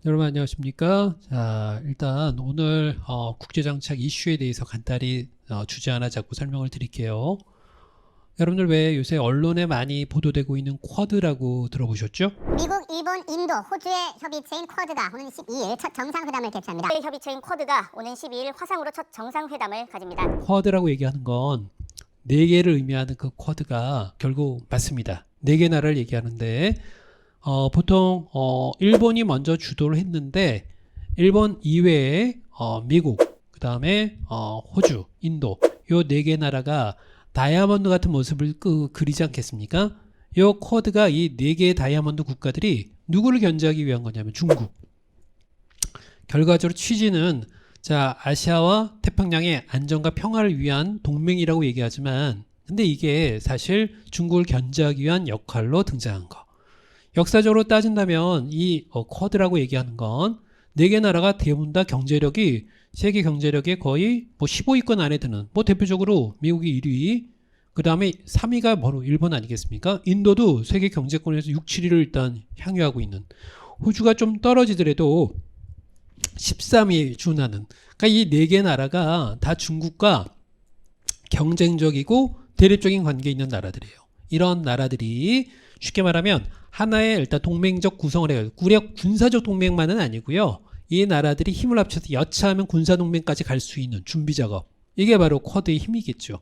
여러분 안녕하십니까? 자, 일단 오늘 국제정책 이슈에 대해서 간단히 주제 하나 잡고 설명을 드릴게요. 여러분들 왜 요새 언론에 많이 보도되고 있는 쿼드라고 들어보셨죠? 미국, 일본, 인도, 호주의 협의체인 쿼드가 오는 12일 첫 정상회담을 개최합니다. 협의체인 쿼드가 오는 12일 화상으로 첫 정상회담을 가집니다. 쿼드라고 얘기하는 건 네 개를 의미하는 그 쿼드가 결국 맞습니다. 네 개 나라를 얘기하는데 보통 일본이 먼저 주도를 했는데 일본 이외에 미국, 그 다음에 호주, 인도 요 네 개 나라가 다이아몬드 같은 모습을 그리지 않겠습니까? 요 쿼드가 이 네 개의 다이아몬드 국가들이 누구를 견제하기 위한 거냐면 중국. 결과적으로 취지는 자, 아시아와 태평양의 안정과 평화를 위한 동맹이라고 얘기하지만 근데 이게 사실 중국을 견제하기 위한 역할로 등장한 거. 역사적으로 따진다면 이 쿼드라고 얘기하는 건 네 개 나라가 대부분 다 경제력이 세계 경제력의 거의 뭐 15위권 안에 드는 뭐 대표적으로 미국이 1위, 그 다음에 3위가 바로 일본 아니겠습니까? 인도도 세계 경제권에서 6, 7위를 일단 향유하고 있는, 호주가 좀 떨어지더라도 13위에 준하는, 그러니까 이 네 개 나라가 다 중국과 경쟁적이고 대립적인 관계에 있는 나라들이에요. 이런 나라들이 쉽게 말하면 하나의 일단 동맹적 구성을 해요. 구력 군사적 동맹만은 아니고요. 이 나라들이 힘을 합쳐서 여차하면 군사동맹까지 갈 수 있는 준비 작업. 이게 바로 쿼드의 힘이겠죠.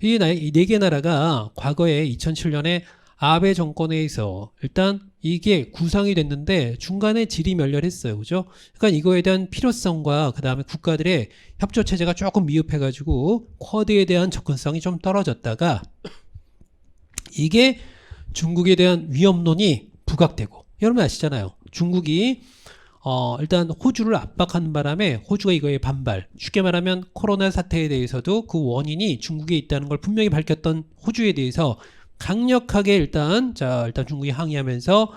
이 네 개 나라가 과거에 2007년에 아베 정권에서 일단 이게 구상이 됐는데 중간에 질이 멸렬했어요. 그죠? 그러니까 이거에 대한 필요성과 그 다음에 국가들의 협조 체제가 조금 미흡해가지고 쿼드에 대한 접근성이 좀 떨어졌다가 이게 중국에 대한 위협론이 부각되고, 여러분 아시잖아요. 중국이 일단 호주를 압박하는 바람에 호주가 이거에 반발. 쉽게 말하면 코로나 사태에 대해서도 그 원인이 중국에 있다는 걸 분명히 밝혔던 호주에 대해서 강력하게 일단 중국이 항의하면서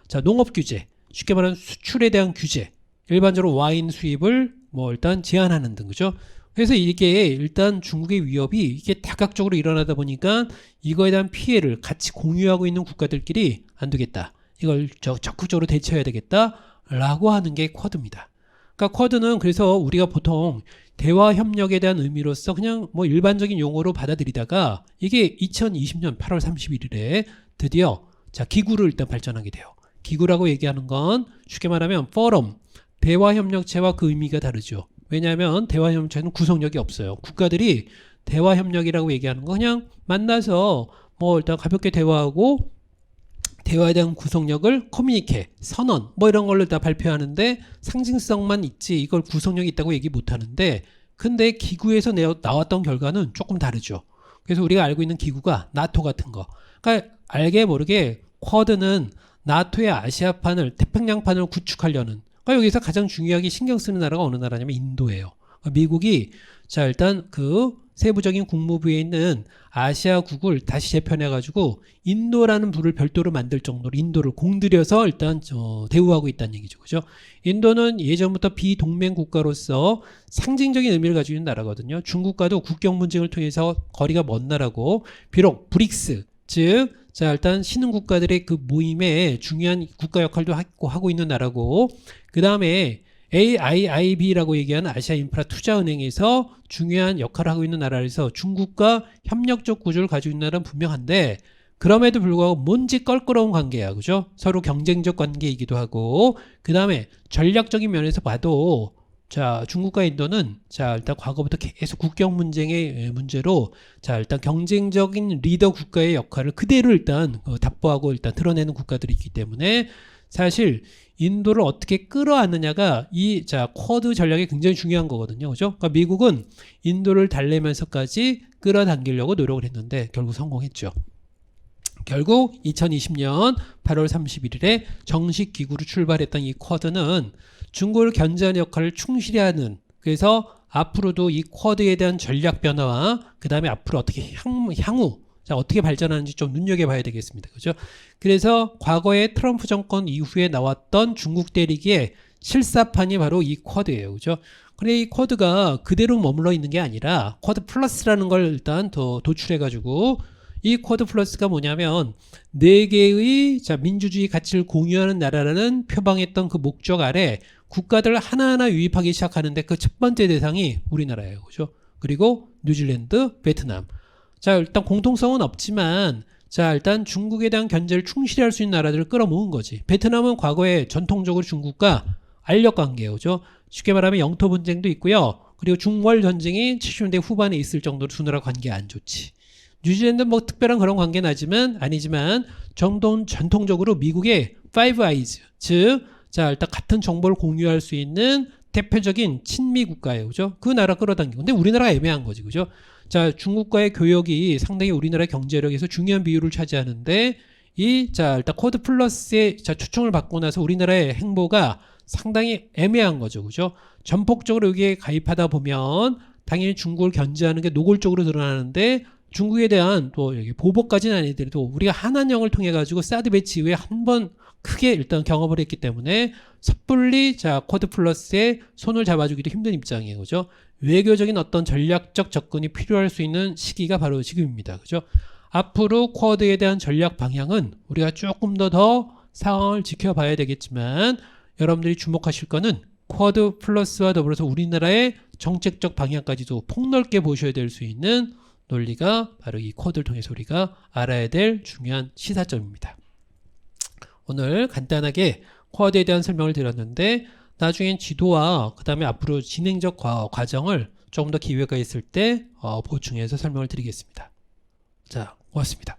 자, 농업 규제, 쉽게 말하면 수출에 대한 규제, 일반적으로 와인 수입을 뭐 일단 제한하는 등, 그죠? 그래서 이게 일단 중국의 위협이 이게 다각적으로 일어나다 보니까 이거에 대한 피해를 같이 공유하고 있는 국가들끼리 안 되겠다. 이걸 적극적으로 대처해야 되겠다. 라고 하는 게 쿼드입니다. 그러니까 쿼드는 그래서 우리가 보통 대화 협력에 대한 의미로서 그냥 뭐 일반적인 용어로 받아들이다가 이게 2020년 8월 31일에 드디어 자, 기구를 일단 발전하게 돼요. 기구라고 얘기하는 건 쉽게 말하면 포럼, 대화 협력체와 그 의미가 다르죠. 왜냐하면 대화 협력체는 구성력이 없어요. 국가들이 대화 협력이라고 얘기하는 건 그냥 만나서 뭐 일단 가볍게 대화하고 대화에 대한 구성력을 커뮤니케, 선언 뭐 이런 걸로 다 발표하는데 상징성만 있지 이걸 구성력이 있다고 얘기 못하는데, 근데 기구에서 나왔던 결과는 조금 다르죠. 그래서 우리가 알고 있는 기구가 나토 같은 거. 그러니까 알게 모르게 쿼드는 나토의 아시아판을 태평양판을 구축하려는, 그러니까 여기서 가장 중요하게 신경 쓰는 나라가 어느 나라냐면 인도예요. 그러니까 미국이 자 일단 그 세부적인 국무부에 있는 아시아국을 다시 재편해가지고 인도라는 부를 별도로 만들 정도로 인도를 공들여서 일단 대우하고 있다는 얘기죠. 그죠? 인도는 예전부터 비동맹 국가로서 상징적인 의미를 가지고 있는 나라거든요. 중국과도 국경 분쟁을 통해서 거리가 먼 나라고, 비록 브릭스, 즉, 자, 일단 신흥 국가들의 그 모임에 중요한 국가 역할도 하고 있는 나라고, 그 다음에 AIIB라고 얘기하는 아시아 인프라 투자은행에서 중요한 역할을 하고 있는 나라에서 중국과 협력적 구조를 가지고 있는 나라는 분명한데, 그럼에도 불구하고 뭔지 껄끄러운 관계야. 그죠? 서로 경쟁적 관계이기도 하고, 그 다음에 전략적인 면에서 봐도 자, 중국과 인도는 자, 일단 과거부터 계속 국경 분쟁의 문제로 자, 일단 경쟁적인 리더 국가의 역할을 그대로 일단 답보하고 일단 드러내는 국가들이 있기 때문에 사실 인도를 어떻게 끌어안느냐가 이 자, 쿼드 전략이 굉장히 중요한 거거든요. 그죠? 그러니까 미국은 인도를 달래면서까지 끌어당기려고 노력을 했는데 결국 성공했죠. 결국 2020년 8월 31일에 정식 기구로 출발했던 이 쿼드는 중국을 견제하는 역할을 충실히 하는, 그래서 앞으로도 이 쿼드에 대한 전략 변화와 그 다음에 앞으로 어떻게 향후 자, 어떻게 발전하는지 좀 눈여겨봐야 되겠습니다. 그죠? 그래서 과거에 트럼프 정권 이후에 나왔던 중국 대리기의 실사판이 바로 이 쿼드예요. 그죠? 근데 이 쿼드가 그대로 머물러 있는 게 아니라 쿼드 플러스라는 걸 일단 더 도출해가지고 이 쿼드 플러스가 뭐냐면 네 개의 민주주의 가치를 공유하는 나라라는 표방했던 그 목적 아래 국가들 하나하나 유입하기 시작하는데 그 첫 번째 대상이 우리나라예요. 그죠? 그리고 뉴질랜드, 베트남. 자, 일단 공통성은 없지만 자, 일단 중국에 대한 견제를 충실히 할 수 있는 나라들을 끌어모은 거지. 베트남은 과거에 전통적으로 중국과 알력 관계예요. 그죠? 쉽게 말하면 영토 분쟁도 있고요. 그리고 중월 전쟁이 70년대 후반에 있을 정도로 두 나라 관계 안 좋지. 뉴질랜드는 뭐 특별한 그런 관계는 아니지만 전통적으로 미국의 파이브 아이즈, 즉 자, 일단 같은 정보를 공유할 수 있는 대표적인 친미 국가예요. 그죠? 그 나라 끌어당기고. 근데 우리나라가 애매한 거지. 그죠? 자, 중국과의 교역이 상당히 우리나라의 경제력에서 중요한 비율을 차지하는데 일단 쿼드 플러스의 초청을 받고 나서 우리나라의 행보가 상당히 애매한 거죠. 그죠? 전폭적으로 여기에 가입하다 보면 당연히 중국을 견제하는 게 노골적으로 드러나는데 중국에 대한 또 여기 보복까지는 아니더라도 우리가 한한령을 통해 가지고 사드 배치 이후에 한 번 크게 일단 경험을 했기 때문에 섣불리 쿼드 플러스에 손을 잡아주기도 힘든 입장이에요. 그죠? 외교적인 어떤 전략적 접근이 필요할 수 있는 시기가 바로 지금입니다. 그죠? 앞으로 쿼드에 대한 전략 방향은 우리가 조금 더 상황을 지켜봐야 되겠지만 여러분들이 주목하실 거는 쿼드 플러스와 더불어서 우리나라의 정책적 방향까지도 폭넓게 보셔야 될 수 있는 논리가 바로 이 쿼드를 통해서 우리가 알아야 될 중요한 시사점입니다. 오늘 간단하게 쿼드에 대한 설명을 드렸는데 나중엔 지도와 그 다음에 앞으로 진행적 과정을 조금 더 기회가 있을 때 보충해서 설명을 드리겠습니다. 자, 고맙습니다.